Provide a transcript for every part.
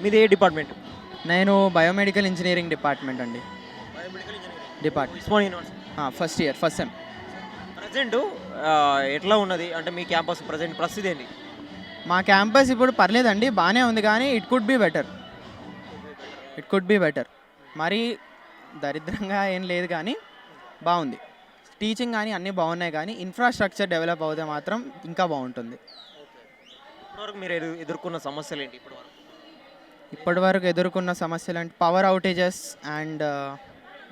మీది ఏ డిపార్ట్మెంట్? నేను biomedical engineering department అండి. Biomedical engineering. Department Osmania university. First year first sem. Present ఎట్లా ఉన్నది? అంటే మీ క్యాంపస్ ప్రెజెంట్ పరిస్థితి ఏంటి? మా క్యాంపస్ ఇప్పుడు పర్లేదండి, బాగానే ఉంది, కానీ it could be better. It could be better. మరీ దరిద్రంగా ఏం లేదు కానీ బాగుంది. టీచింగ్ కానీ అన్నీ బాగున్నాయి, కానీ ఇన్ఫ్రాస్ట్రక్చర్ డెవలప్ అవుతే మాత్రం ఇంకా బాగుంటుంది. ఇప్పటివరకు మీరు ఎదుర్కొన్న సమస్యలు ఏంటి ఇప్పటివరకు? ఇప్పటివరకు ఎదుర్కొన్న సమస్యలు అంటే పవర్ అవుటేజెస్ అండ్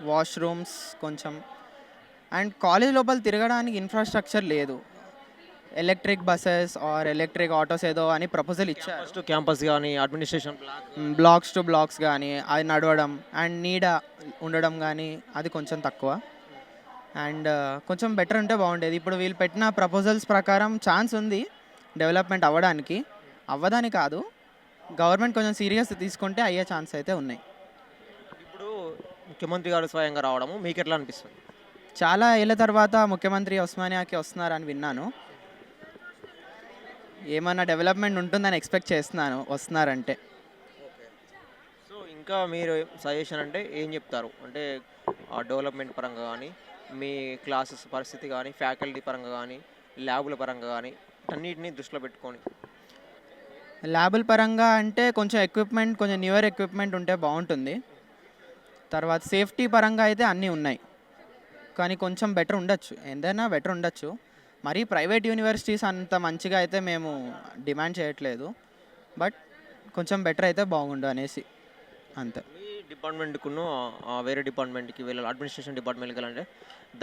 వాష్రూమ్స్ కొంచెం, అండ్ కాలేజ్ లోపల తిరగడానికి ఇన్ఫ్రాస్ట్రక్చర్ లేదు. Electric buses or electric autos ఏదో అని ప్రపోజల్ ఇచ్చారు. ఫస్ట్ క్యాంపస్ కానీ administration block. Blocks to blocks కానీ అది నడవడం అండ్ నీడ ఉండడం కానీ అది కొంచెం తక్కువ. అండ్ కొంచెం బెటర్ ఉంటే బాగుండేది. ఇప్పుడు వీళ్ళు పెట్టిన ప్రపోజల్స్ ప్రకారం ఛాన్స్ ఉంది డెవలప్మెంట్ అవ్వడానికి. అవ్వదని కాదు, గవర్నమెంట్ కొంచెం సీరియస్ తీసుకుంటే అయ్యే ఛాన్స్ అయితే ఉన్నాయి. ఇప్పుడు ముఖ్యమంత్రి గారు స్వయంగా రావడము మీకు ఎట్లా అనిపిస్తుంది? చాలా ఏళ్ళ తర్వాత ముఖ్యమంత్రి ఉస్మానియాకి వస్తున్నారని విన్నాను. ఏమన్నా డెవలప్మెంట్ ఉంటుందని ఎక్స్పెక్ట్ చేస్తున్నాను వస్తున్నారంటే. సో ఇంకా మీరు సజెషన్ అంటే ఏం చెప్తారు? అంటే డెవలప్మెంట్ పరంగా కానీ, మీ క్లాసెస్ పరిస్థితి కానీ, ఫ్యాకల్టీ పరంగా కానీ, ల్యాబుల పరంగా కానీ అన్నిటిని దృష్టిలో పెట్టుకొని. ల్యాబుల పరంగా అంటే కొంచెం ఎక్విప్మెంట్, కొంచెం న్యూయర్ ఎక్విప్మెంట్ ఉంటే బాగుంటుంది. తర్వాత సేఫ్టీ పరంగా అయితే అన్నీ ఉన్నాయి, కానీ కొంచెం బెటర్ ఉండొచ్చు, ఎంతైనా బెటర్ ఉండొచ్చు. మరీ ప్రైవేట్ యూనివర్సిటీస్ అంత మంచిగా అయితే మేము డిమాండ్ చేయట్లేదు, బట్ కొంచెం బెటర్ అయితే బాగుండు అనేసి అంతే. మీ డిపార్ట్మెంట్కును వేరే డిపార్ట్మెంట్కి వెళ్ళాలి, అడ్మినిస్ట్రేషన్ డిపార్ట్మెంట్కి వెళ్ళాలంటే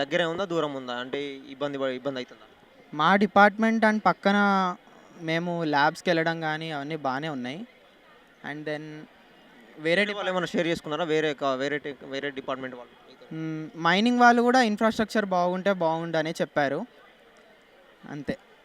దగ్గరే ఉందా, దూరం ఉందా? అంటే ఇబ్బంది అవుతుందా? మా డిపార్ట్మెంట్ అండ్ పక్కన మేము ల్యాబ్స్కి వెళ్ళడం కానీ అవన్నీ బాగానే ఉన్నాయి. అండ్ దెన్ వేరే వాళ్ళు ఏమైనా షేర్ చేసుకున్నారా వేరే వేరే డిపార్ట్మెంట్ వాళ్ళు? మైనింగ్ వాళ్ళు కూడా ఇన్ఫ్రాస్ట్రక్చర్ బాగుంటే బాగుండు అని చెప్పారు అంతే.